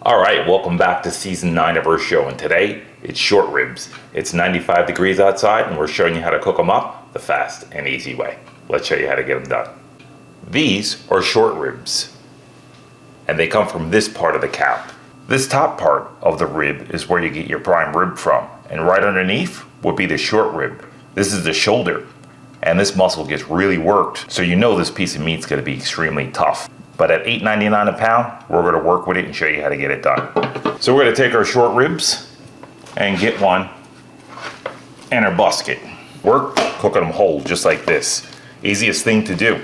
All right, welcome back to season 9 of our show, and today it's short ribs. It's 95 degrees outside and we're showing you how to cook them up the fast and easy way. Let's show you how to get them done. These are short ribs and they come from this part of the cow. This top part of the rib is where you get your prime rib from, and right underneath would be the short rib. This is the shoulder, and this muscle gets really worked, so you know this piece of meat's going to be extremely tough. But at $8.99 a pound, we're going to work with it and show you how to get it done. So we're going to take our short ribs and get one in our basket. We're cooking them whole, just like this. Easiest thing to do.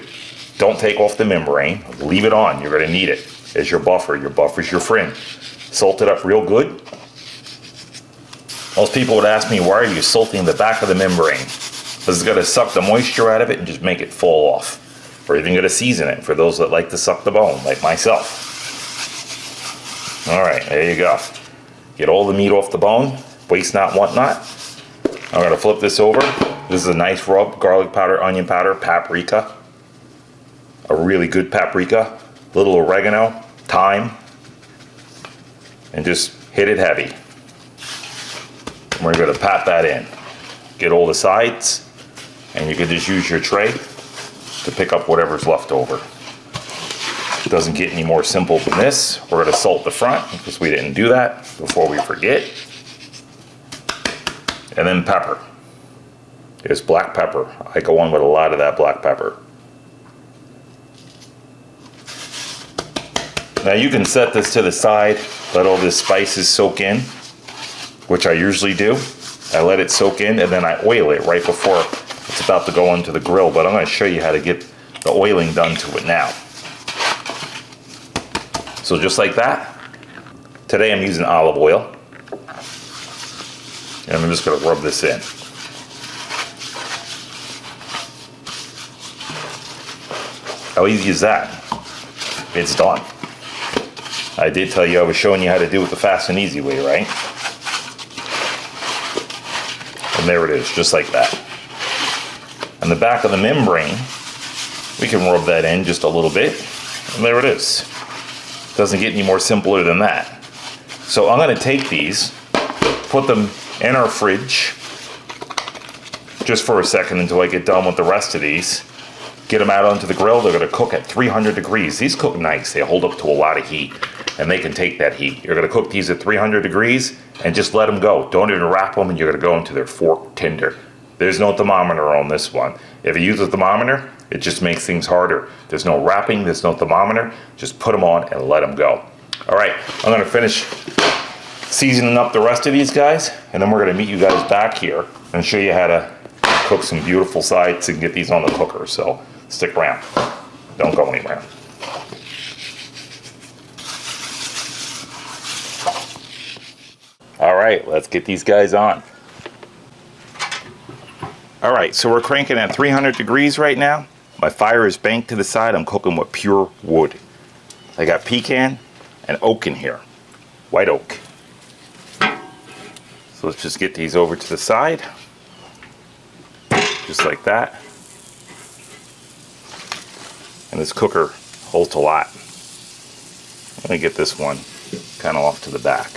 Don't take off the membrane. Leave it on. You're going to need it as your buffer. Your buffer's your friend. Salt it up real good. Most people would ask me, why are you salting the back of the membrane? This is going to suck the moisture out of it and just make it fall off. Or even going to season it for those that like to suck the bone, like myself. All right, there you go. Get all the meat off the bone, waste not, want not. I'm going to flip this over. This is a nice rub, garlic powder, onion powder, paprika. A really good paprika, little oregano, thyme, and just hit it heavy. And we're going to pat that in. Get all the sides, and you can just use your tray to pick up whatever's left over. It doesn't get any more simple than this. We're going to salt the front because we didn't do that before we forget. And then pepper. It's black pepper. I go on with a lot of that black pepper. Now you can set this to the side, let all the spices soak in, which I usually do. I let it soak in and then I oil it right before it's about to go into the grill, but I'm going to show you how to get the oiling done to it now. So just like that, today I'm using olive oil, and I'm just going to rub this in. How easy is that? It's done. I did tell you I was showing you how to do it the fast and easy way, right? And there it is, just like that. And the back of the membrane, we can rub that in just a little bit, and there it is. Doesn't get any more simpler than that. So I'm going to take these, put them in our fridge just for a second until I get done with the rest of these. Get them out onto the grill. They're going to cook at 300 degrees. These cook nice. They hold up to a lot of heat, and they can take that heat. You're going to cook these at 300 degrees and just let them go. Don't even wrap them, and you're going to go into their fork tender. There's no thermometer on this one. If you use a thermometer, it just makes things harder. There's no wrapping, there's no thermometer. Just put them on and let them go. All right, I'm gonna finish seasoning up the rest of these guys, and then we're gonna meet you guys back here and show you how to cook some beautiful sides and get these on the cooker. So stick around, don't go anywhere. All right, let's get these guys on. All right, so we're cranking at 300 degrees right now. My fire is banked to the side. I'm cooking with pure wood. I got pecan and oak in here, white oak. So let's just get these over to the side, just like that. And this cooker holds a lot. Let me get this one kind of off to the back.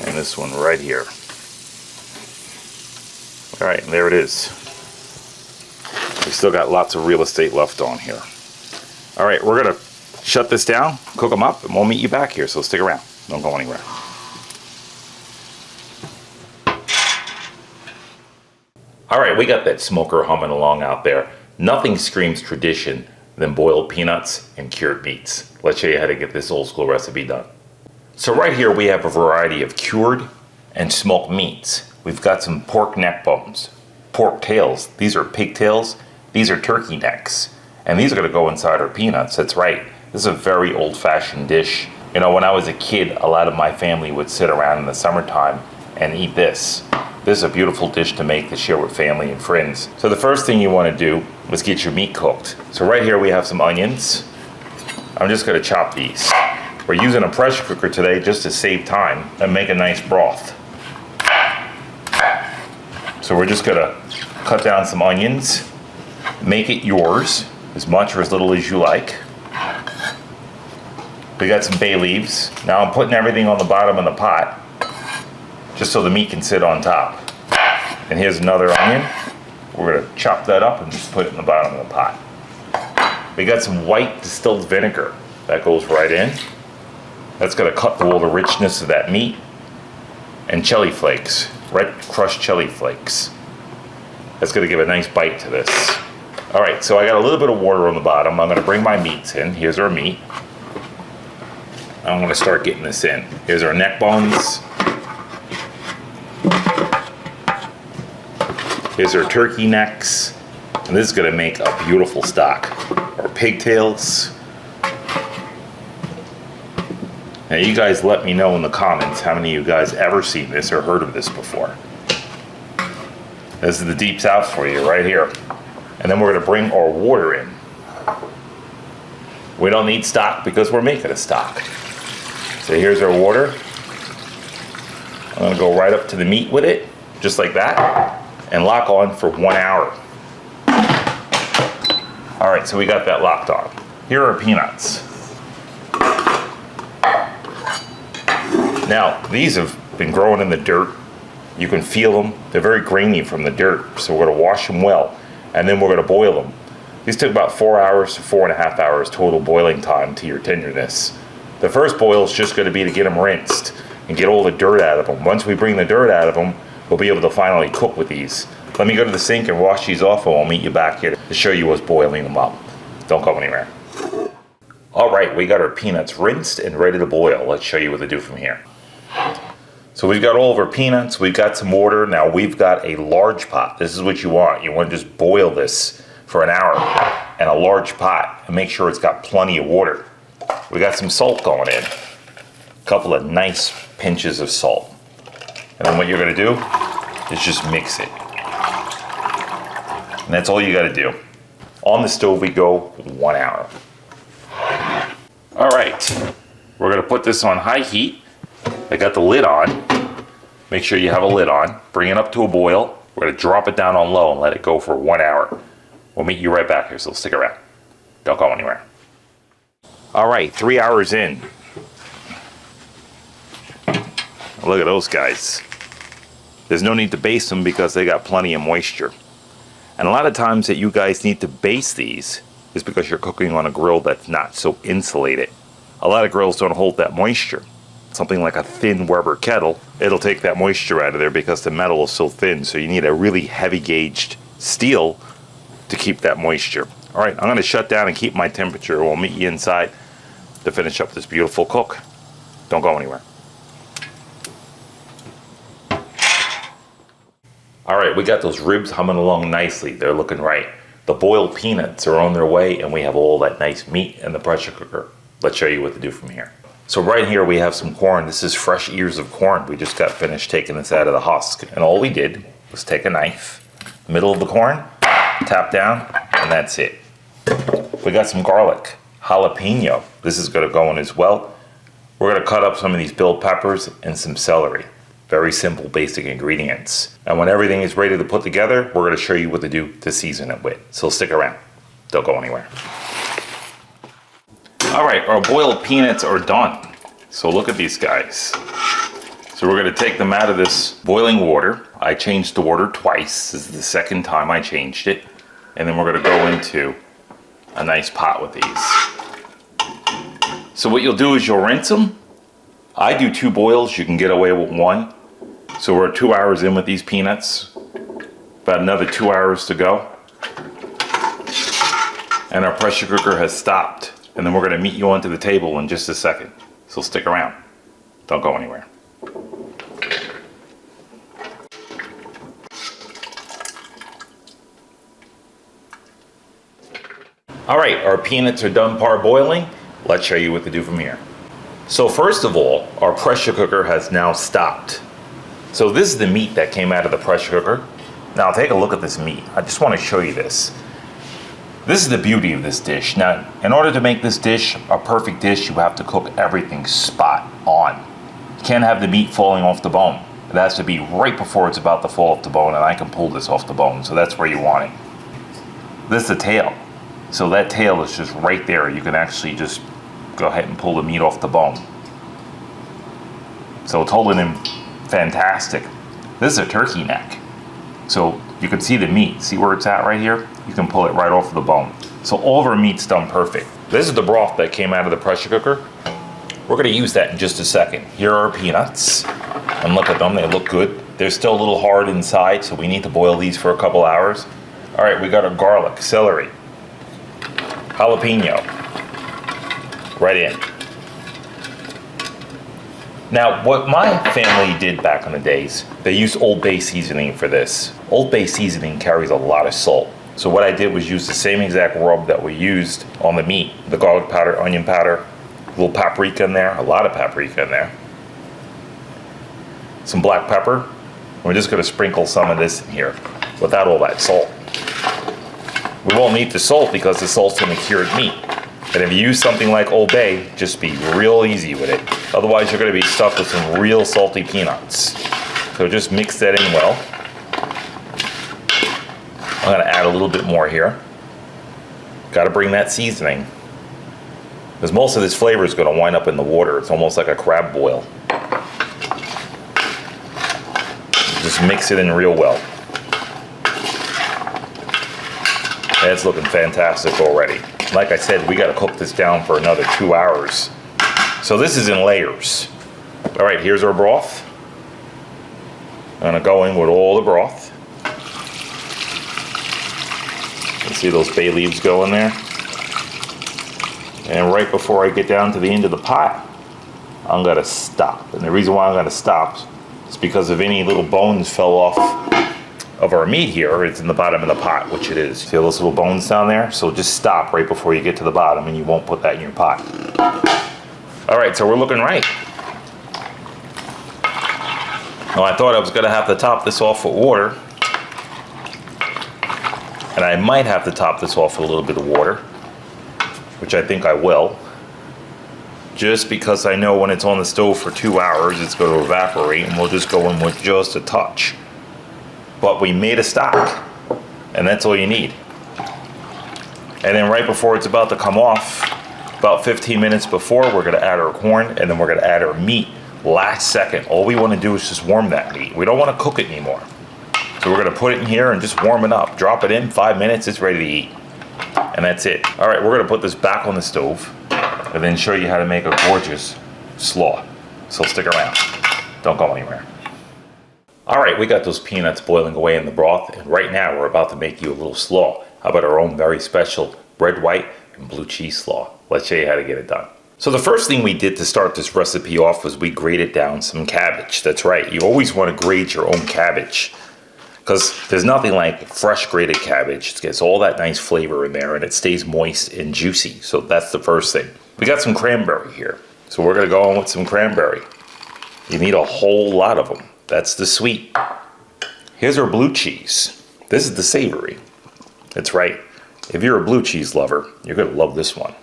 And this one right here. All right, there it is. We still got lots of real estate left on here. All right, we're gonna shut this down, cook them up, and we'll meet you back here, so stick around. Don't go anywhere. All right, we got that smoker humming along out there. Nothing screams tradition than boiled peanuts and cured meats. Let's show you how to get this old school recipe done. So right here we have a variety of cured and smoked meats. We've got some pork neck bones, pork tails. These are pig tails. These are turkey necks. And these are going to go inside our peanuts. That's right. This is a very old-fashioned dish. You know, when I was a kid, a lot of my family would sit around in the summertime and eat this. This is a beautiful dish to make to share with family and friends. So the first thing you want to do is get your meat cooked. So right here we have some onions. I'm just going to chop these. We're using a pressure cooker today just to save time and make a nice broth. So we're just gonna cut down some onions, make it yours, as much or as little as you like. We got some bay leaves. Now I'm putting everything on the bottom of the pot, just so the meat can sit on top. And here's another onion. We're gonna chop that up and just put it in the bottom of the pot. We got some white distilled vinegar. That goes right in. That's gonna cut through all the richness of that meat. And chili flakes, red crushed chili flakes. That's gonna give a nice bite to this. All right, so I got a little bit of water on the bottom. I'm gonna bring my meats in. Here's our meat. I'm gonna start getting this in. Here's our neck bones. Here's our turkey necks. And this is gonna make a beautiful stock. Our pigtails. Now you guys let me know in the comments how many of you guys ever seen this or heard of this before. This is the deep south for you right here. And then we're gonna bring our water in. We don't need stock because we're making a stock. So here's our water. I'm gonna go right up to the meat with it, just like that, and lock on for 1 hour. All right, so we got that locked on. Here are peanuts. Now, these have been growing in the dirt. You can feel them. They're very grainy from the dirt, so we're gonna wash them well, and then we're gonna boil them. These took about 4 hours to 4.5 hours total boiling time to your tenderness. The first boil is just gonna be to get them rinsed and get all the dirt out of them. Once we bring the dirt out of them, we'll be able to finally cook with these. Let me go to the sink and wash these off, and we'll meet you back here to show you what's boiling them up. Don't go anywhere. All right, we got our peanuts rinsed and ready to boil. Let's show you what to do from here. So we've got all of our peanuts, we've got some water. Now we've got a large pot. This is what you want. You want to just boil this for an hour in a large pot and make sure it's got plenty of water. We got some salt going in. A couple of nice pinches of salt. And then what you're gonna do is just mix it. And that's all you gotta do. On the stove we go 1 hour. All right, we're gonna put this on high heat. I got the lid on. Make sure you have a lid on. Bring it up to a boil. We're gonna drop it down on low and let it go for 1 hour. We'll meet you right back here, so stick around. Don't go anywhere. All right, 3 hours in. Look at those guys. There's no need to baste them because they got plenty of moisture. And a lot of times that you guys need to baste these is because you're cooking on a grill that's not so insulated. A lot of grills don't hold that moisture. Something like a thin Weber kettle, it'll take that moisture out of there because the metal is so thin. So you need a really heavy gauged steel to keep that moisture. All right, I'm gonna shut down and keep my temperature. We'll meet you inside to finish up this beautiful cook. Don't go anywhere. All right, we got those ribs humming along nicely. They're looking right. The boiled peanuts are on their way, and we have all that nice meat in the pressure cooker. Let's show you what to do from here. So right here we have some corn. This is fresh ears of corn. We just got finished taking this out of the husk. And all we did was take a knife, middle of the corn, tap down, and that's it. We got some garlic, jalapeno. This is gonna go in as well. We're gonna cut up some of these bell peppers and some celery. Very simple, basic ingredients. And when everything is ready to put together, we're gonna show you what to do to season it with. So stick around, don't go anywhere. All right, our boiled peanuts are done. So look at these guys. So we're gonna take them out of this boiling water. I changed the water twice. This is the second time I changed it. And then we're gonna go into a nice pot with these. So what you'll do is you'll rinse them. I do 2 boils, you can get away with 1. So we're 2 hours in with these peanuts. About another 2 hours to go. And our pressure cooker has stopped. And then we're gonna meet you onto the table in just a second. So stick around, don't go anywhere. All right, our peanuts are done parboiling. Let's show you what to do from here. So first of all, our pressure cooker has now stopped. So this is the meat that came out of the pressure cooker. Now take a look at this meat. I just want to show you this. This is the beauty of this dish. Now, in order to make this dish a perfect dish, you have to cook everything spot on. You can't have the meat falling off the bone. It has to be right before it's about to fall off the bone, and I can pull this off the bone, so that's where you want it. This is the tail. So that tail is just right there. You can actually just go ahead and pull the meat off the bone. So it's holding in fantastic. This is a turkey neck. So you can see the meat. See where it's at right here? You can pull it right off the bone. So all of our meat's done perfect. This is the broth that came out of the pressure cooker. We're gonna use that in just a second. Here are our peanuts. And look at them, they look good. They're still a little hard inside, so we need to boil these for a couple hours. All right, we got our garlic, celery, jalapeno, right in. Now, what my family did back in the days, they used Old Bay seasoning for this. Old Bay seasoning carries a lot of salt. So what I did was use the same exact rub that we used on the meat. The garlic powder, onion powder, a little paprika in there, a lot of paprika in there. Some black pepper. We're just gonna sprinkle some of this in here without all that salt. We won't need the salt because the salt's in the cured meat. And if you use something like Old Bay, just be real easy with it. Otherwise, you're gonna be stuck with some real salty peanuts. So just mix that in well. I'm gonna add a little bit more here. Gotta bring that seasoning, because most of this flavor is gonna wind up in the water. It's almost like a crab boil. Just mix it in real well. That's looking fantastic already. Like I said, we gotta cook this down for another 2 hours. So this is in layers. All right, here's our broth. I'm gonna go in with all the broth. You see those bay leaves go in there? And right before I get down to the end of the pot, I'm gonna stop. And the reason why I'm gonna stop is because if any little bones fell off of our meat here, it's in the bottom of the pot, which it is. See those little bones down there? So just stop right before you get to the bottom and you won't put that in your pot. All right, so we're looking right. Now I thought I was gonna have to top this off with water. And I might have to top this off with a little bit of water, which I think I will. Just because I know when it's on the stove for 2 hours, it's gonna evaporate, and we'll just go in with just a touch. But we made a stock, and that's all you need. And then right before it's about to come off, about 15 minutes before, we're gonna add our corn, and then we're gonna add our meat last second. All we wanna do is just warm that meat. We don't wanna cook it anymore. So we're gonna put it in here and just warm it up. Drop it in, 5 minutes, it's ready to eat. And that's it. All right, we're gonna put this back on the stove and then show you how to make a gorgeous slaw. So stick around, don't go anywhere. All right, we got those peanuts boiling away in the broth, and right now we're about to make you a little slaw. How about our own very special red, white, and blue cheese slaw? Let's show you how to get it done. So the first thing we did to start this recipe off was we grated down some cabbage. That's right, you always want to grate your own cabbage, because there's nothing like fresh grated cabbage. It gets all that nice flavor in there and it stays moist and juicy. So that's the first thing. We got some cranberry here. So we're gonna go on with some cranberry. You need a whole lot of them. That's the sweet. Here's our blue cheese. This is the savory. That's right. If you're a blue cheese lover, you're gonna love this one.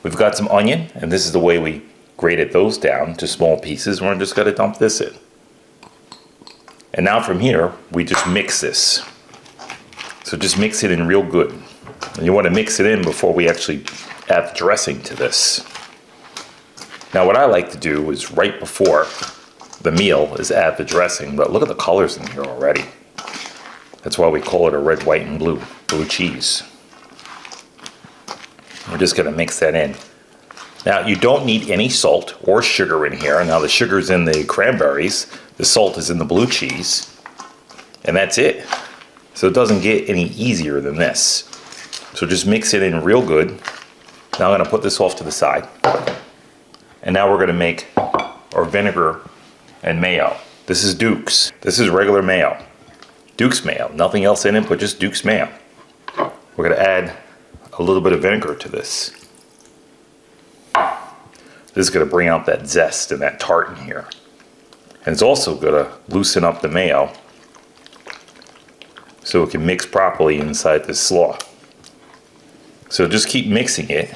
We've got some onion, and this is the way we grated those down to small pieces. We're just gonna dump this in. And now from here, we just mix this. So just mix it in real good. And you wanna mix it in before we actually add the dressing to this. Now what I like to do is right before the meal is add the dressing, but look at the colors in here already. That's why we call it a red, white, and blue cheese. We're just gonna mix that in. Now you don't need any salt or sugar in here. Now the sugar's in the cranberries, the salt is in the blue cheese, and that's it. So it doesn't get any easier than this. So just mix it in real good. Now I'm gonna put this off to the side. And now we're gonna make our vinegar and mayo. This is Duke's. This is regular mayo. Duke's mayo. Nothing else in it but just Duke's mayo. We're gonna add a little bit of vinegar to this. This is gonna bring out that zest and that tart in here. And it's also gonna loosen up the mayo so it can mix properly inside this slaw. So just keep mixing it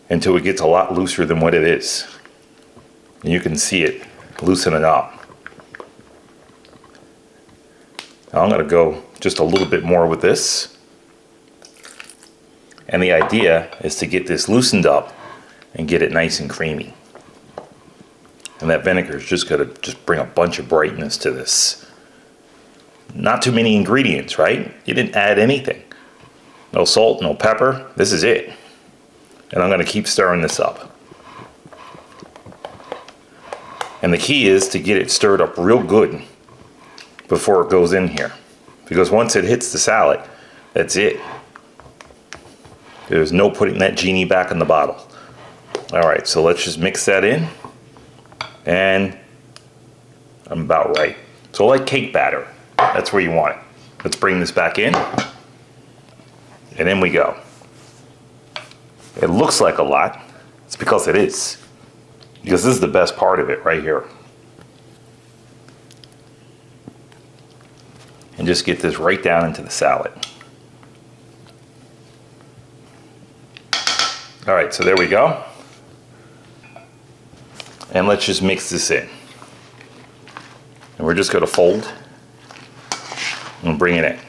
until it gets a lot looser than what it is. And you can see it loosening up. Now I'm gonna go just a little bit more with this. And the idea is to get this loosened up and get it nice and creamy. And that vinegar is just going to just bring a bunch of brightness to this. Not too many ingredients, right? You didn't add anything. No salt, no pepper. This is it. And I'm going to keep stirring this up. And the key is to get it stirred up real good before it goes in here. Because once it hits the salad, that's it. There's no putting that genie back in the bottle. All right, so let's just mix that in. And I'm about right. So like cake batter, that's where you want it. Let's bring this back in. And in we go. It looks like a lot. It's because it is. Because this is the best part of it right here. And just get this right down into the salad. All right, so there we go. And let's just mix this in. And we're just going to fold and bring it in.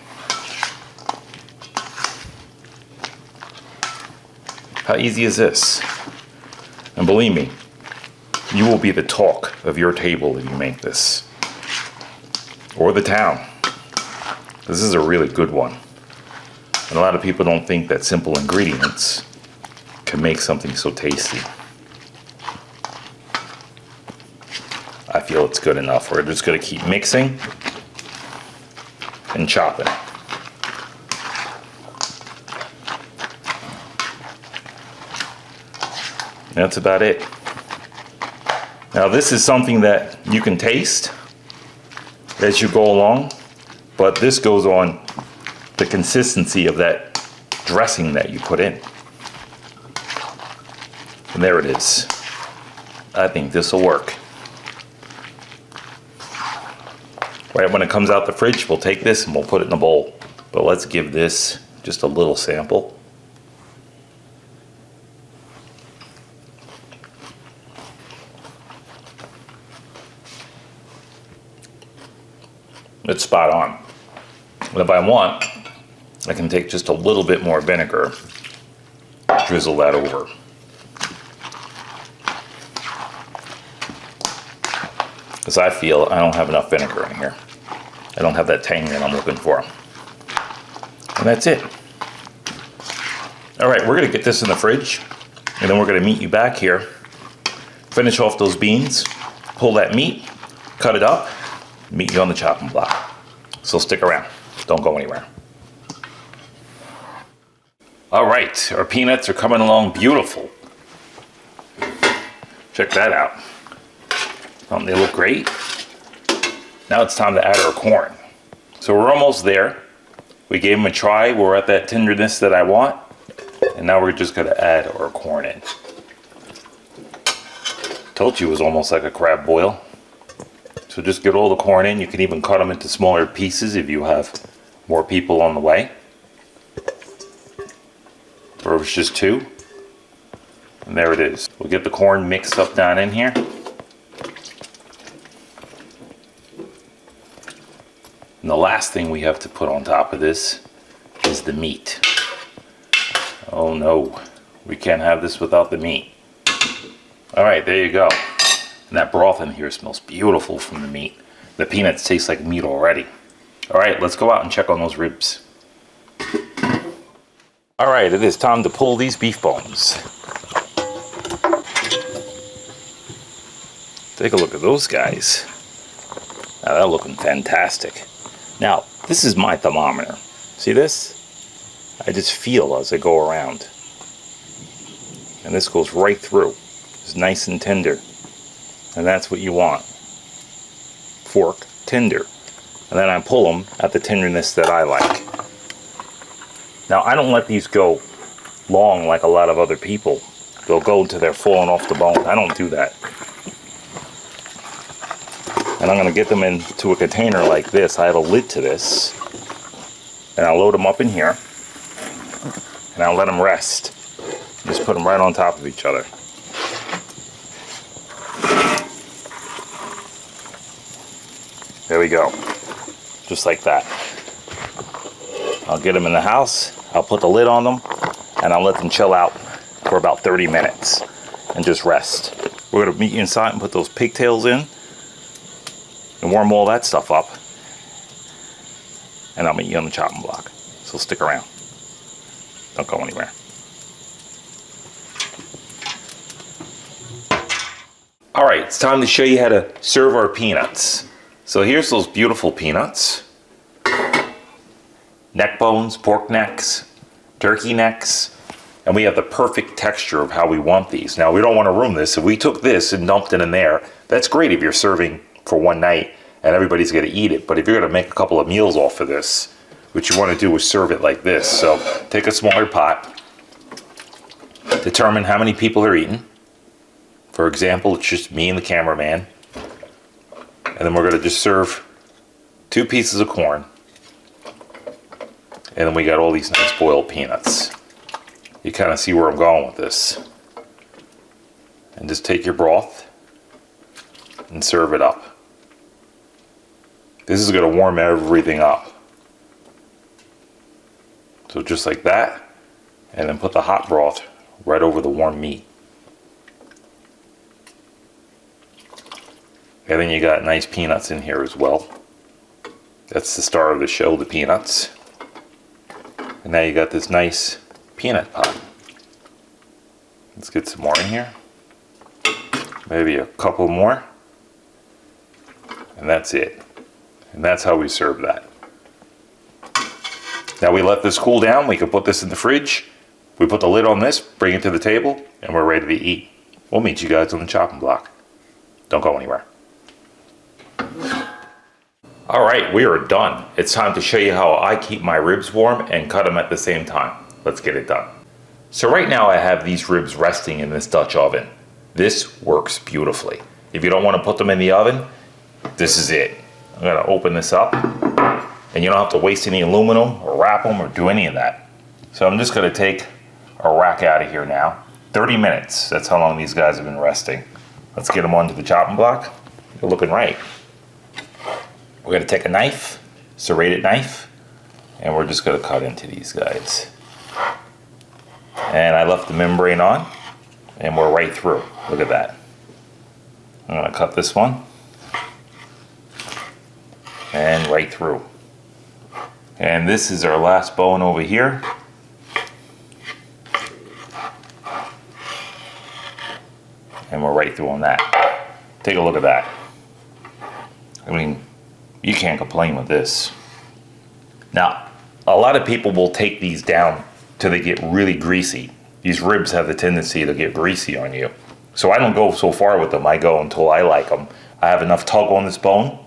How easy is this? And believe me, you will be the talk of your table if you make this. Or the town. This is a really good one. And a lot of people don't think that simple ingredients can make something so tasty. I feel it's good enough. We're just going to keep mixing and chopping. That's about it. Now this is something that you can taste as you go along, but this goes on the consistency of that dressing that you put in. And there it is. I think this will work. Right when it comes out the fridge, we'll take this and we'll put it in a bowl. But let's give this just a little sample. It's spot on. And if I want, I can take just a little bit more vinegar, drizzle that over. Because I feel I don't have enough vinegar in here. I don't have that tang that I'm looking for. And that's it. All right, we're gonna get this in the fridge, and then we're gonna meet you back here, finish off those beans, pull that meat, cut it up, meet you on the chopping block. So stick around, don't go anywhere. All right, our peanuts are coming along beautiful. Check that out. They look great. Now it's time to add our corn. So we're almost there. We gave them a try. We're at that tenderness that I want. And now we're just gonna add our corn in. Told you it was almost like a crab boil. So just get all the corn in. You can even cut them into smaller pieces if you have more people on the way. Or if it's just two. And there it is. We'll get the corn mixed up down in here. And the last thing we have to put on top of this is the meat. Oh no, we can't have this without the meat. All right, there you go. And that broth in here smells beautiful from the meat. The peanuts taste like meat already. All right, let's go out and check on those ribs. All right, it is time to pull these beef bones. Take a look at those guys. Now they're looking fantastic. Now, this is my thermometer. See this? I just feel as I go around. And this goes right through. It's nice and tender. And that's what you want. Fork, tender. And then I pull them at the tenderness that I like. Now, I don't let these go long like a lot of other people. They'll go until they're falling off the bone. I don't do that. And I'm going to get them into a container like this. I have a lid to this. And I'll load them up in here. And I'll let them rest. Just put them right on top of each other. There we go. Just like that. I'll get them in the house. I'll put the lid on them. and I'll let them chill out for about 30 minutes and just rest. We're gonna meet you inside and put those pigtails in and warm all that stuff up. And I'll meet you on the chopping block. So stick around. Don't go anywhere. All right, it's time to show you how to serve our peanuts. So here's those beautiful peanuts. Neck bones, pork necks, turkey necks, and we have the perfect texture of how we want these. Now we don't want to ruin this. If we took this and dumped it in there, that's great if you're serving for one night and everybody's gonna eat it. But if you're gonna make a couple of meals off of this, what you wanna do is serve it like this. So take a smaller pot, determine how many people are eating. For example, it's just me and the cameraman. And then we're gonna just serve 2 pieces of corn. And then we got all these nice boiled peanuts. You kind of see where I'm going with this. And just take your broth and serve it up. This is gonna warm everything up. So just like that, and then put the hot broth right over the warm meat. And then you got nice peanuts in here as well. That's the star of the show, the peanuts. And now you got this nice peanut pot. Let's get some more in here. Maybe a couple more. And that's it. And that's how we serve that. Now we let this cool down. We can put this in the fridge. We put the lid on this, bring it to the table, and we're ready to eat. We'll meet you guys on the chopping block. Don't go anywhere. All right, we are done. It's time to show you how I keep my ribs warm and cut them at the same time. Let's get it done. So right now I have these ribs resting in this Dutch oven. This works beautifully. If you don't want to put them in the oven, this is it. I'm gonna open this up, and you don't have to waste any aluminum or wrap them or do any of that. So I'm just gonna take a rack out of here now. 30 minutes, that's how long these guys have been resting. Let's get them onto the chopping block. They're looking right. We're gonna take a knife, serrated knife, and we're just gonna cut into these guys. And I left the membrane on, and we're right through. Look at that. I'm gonna cut this one, and right through. And this is our last bone over here. And we're right through on that. Take a look at that. I mean, you can't complain with this. Now, a lot of people will take these down till they get really greasy. These ribs have the tendency to get greasy on you. So I don't go so far with them. I go until I like them. I have enough tug on this bone,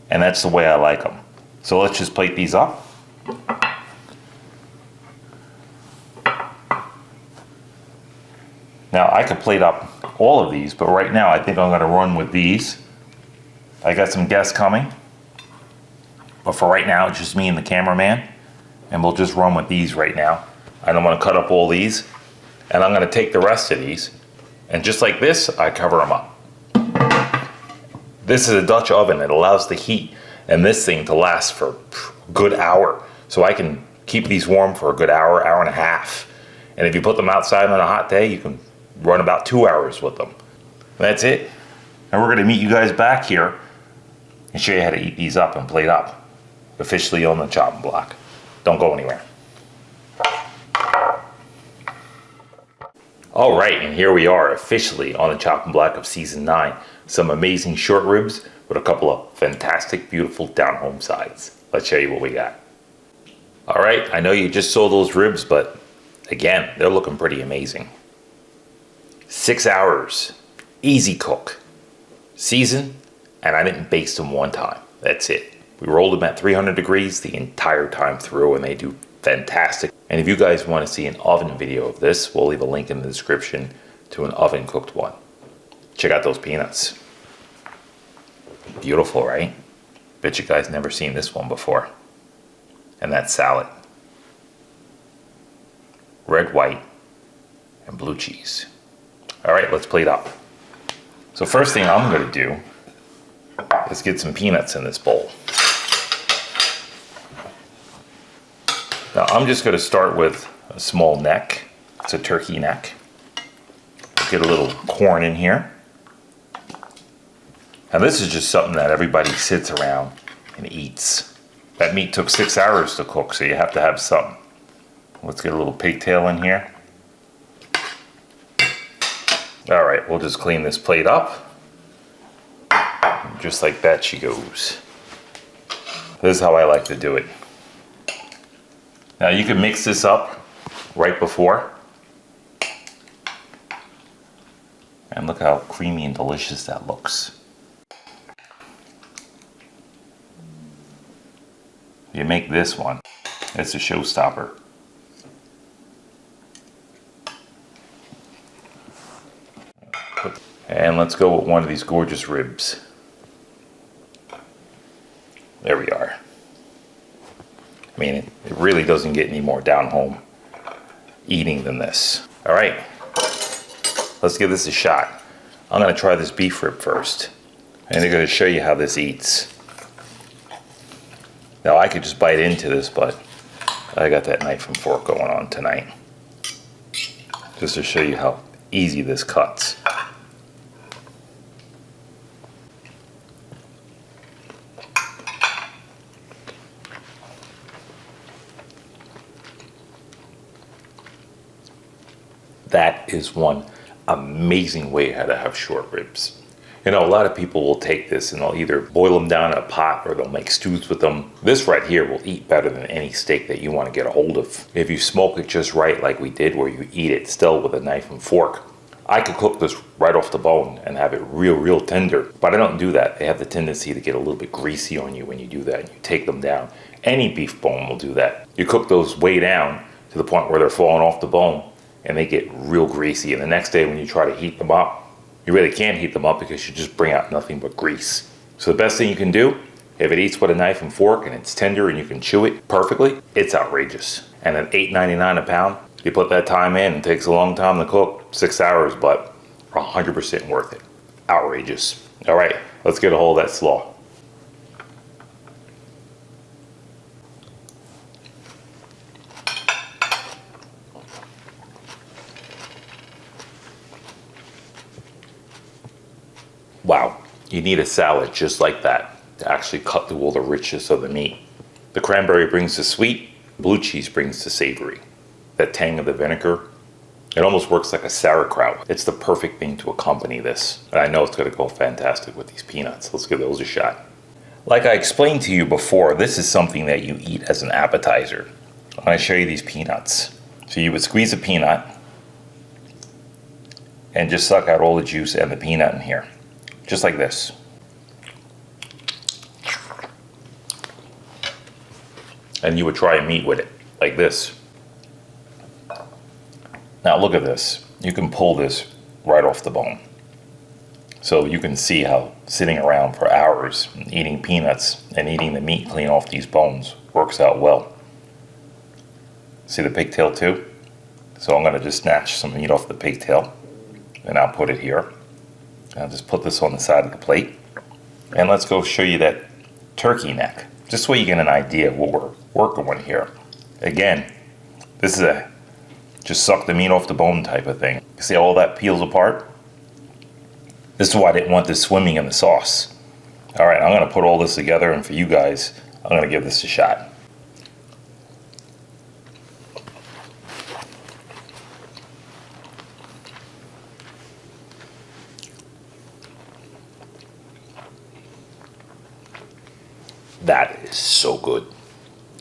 and that's the way I like them. So let's just plate these up. Now I could plate up all of these, but right now I think I'm gonna run with these. I got some guests coming, but for right now, it's just me and the cameraman, and we'll just run with these right now. I don't want to cut up all these, and I'm going to take the rest of these, and just like this, I cover them up. This is a Dutch oven. It allows the heat and this thing to last for a good hour, so I can keep these warm for a good hour, hour and a half. And if you put them outside on a hot day, you can run about 2 hours with them. That's it. And we're going to meet you guys back here and show you how to eat these up and plate up officially on the chopping block. Don't go anywhere. All right, and here we are officially on the chopping block of season 9. Some amazing short ribs with a couple of fantastic, beautiful down-home sides. Let's show you what we got. All right, I know you just saw those ribs, but again, they're looking pretty amazing. 6 hours, easy cook, season, and I didn't baste them one time. That's it. We rolled them at 300 degrees the entire time through, and they do fantastic. And if you guys want to see an oven video of this, we'll leave a link in the description to an oven cooked one. Check out those peanuts. Beautiful, right? Bet you guys never seen this one before. And that salad. Red, white, and blue cheese. All right, let's plate up. So first thing I'm going to do is get some peanuts in this bowl. Now I'm just going to start with a small neck. It's a turkey neck. Get a little corn in here. Now this is just something that everybody sits around and eats. That meat took 6 hours to cook, so you have to have something. Let's get a little pigtail in here. All right, we'll just clean this plate up. Just like that she goes. This is how I like to do it. Now you can mix this up right before. And look how creamy and delicious that looks. You make this one, it's a showstopper. And let's go with one of these gorgeous ribs. There we are. I mean, it really doesn't get any more down home eating than this. All right, let's give this a shot. I'm gonna try this beef rib first. And I'm gonna show you how this eats. Now I could just bite into this, but I got that knife and fork going on tonight. Just to show you how easy this cuts. That is one amazing way how to have short ribs. You know, a lot of people will take this and they'll either boil them down in a pot or they'll make stews with them. This right here will eat better than any steak that you want to get a hold of. If you smoke it just right like we did, where you eat it still with a knife and fork. I could cook this right off the bone and have it real tender, but I don't do that. They have the tendency to get a little bit greasy on you when you do that and you take them down. Any beef bone will do that. You cook those way down to the point where they're falling off the bone and they get real greasy, and the next day when you try to heat them up, you really can't heat them up because you just bring out nothing but grease. So the best thing you can do, if it eats with a knife and fork and it's tender and you can chew it perfectly, it's outrageous. And at $8.99 a pound, you put that time in, it takes a long time to cook, 6 hours, but 100% worth it. Outrageous. All right, let's get a hold of that slaw. Wow, you need a salad just like that to actually cut through all the richness of the meat. The cranberry brings the sweet, blue cheese brings the savory. That tang of the vinegar, it almost works like a sauerkraut. It's the perfect thing to accompany this. And I know it's gonna go fantastic with these peanuts. Let's give those a shot. Like I explained to you before, this is something that you eat as an appetizer. I'm gonna show you these peanuts. So you would squeeze a peanut and just suck out all the juice and the peanut in here. Just like this. And you would try meat with it, like this. Now look at this. You can pull this right off the bone. So you can see how sitting around for hours, eating peanuts and eating the meat clean off these bones works out well. See the pigtail too? So I'm gonna just snatch some meat off the pigtail and I'll put it here. I'll just put this on the side of the plate. And let's go show you that turkey neck. Just so you get an idea of what we're working with here. Again, this is a just suck the meat off the bone type of thing. You see all that peels apart? This is why I didn't want this swimming in the sauce. All right, I'm gonna put all this together, and for you guys, I'm gonna give this a shot. That is so good.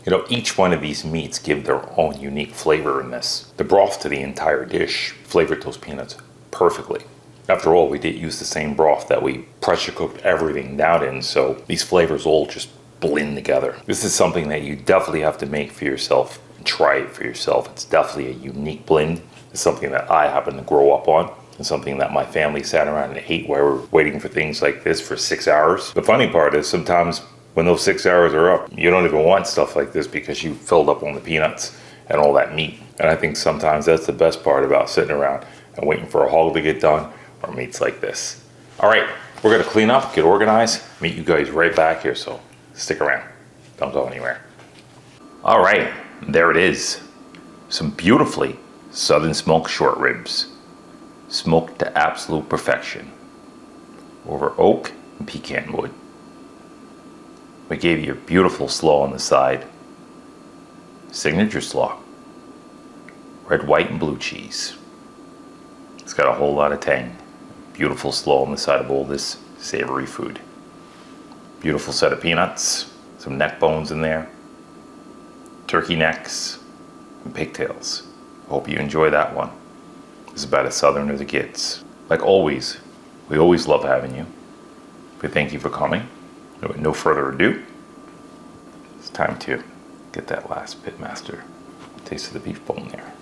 You know, each one of these meats give their own unique flavor in this. The broth to the entire dish flavored those peanuts perfectly. After all, we did use the same broth that we pressure cooked everything down in, so these flavors all just blend together. This is something that you definitely have to make for yourself and try it for yourself. It's definitely a unique blend. It's something that I happen to grow up on. It's something that my family sat around and ate while we're waiting for things like this for 6 hours. The funny part is sometimes when those 6 hours are up, you don't even want stuff like this because you filled up on the peanuts and all that meat. And I think sometimes that's the best part about sitting around and waiting for a hog to get done or meats like this. All right, we're gonna clean up, get organized, meet you guys right back here, so stick around. Don't go anywhere. All right, there it is. some beautifully southern smoked short ribs, smoked to absolute perfection, over oak and pecan wood. We gave you a beautiful slaw on the side, signature slaw, red, white, and blue cheese. It's got a whole lot of tang. Beautiful slaw on the side of all this savory food. Beautiful set of peanuts, some neck bones in there, turkey necks, and pigtails. Hope you enjoy that one. It's about as southern as it gets. Like always, we always love having you. We thank you for coming. And with no further ado, it's time to get that last pitmaster taste of the beef bone there.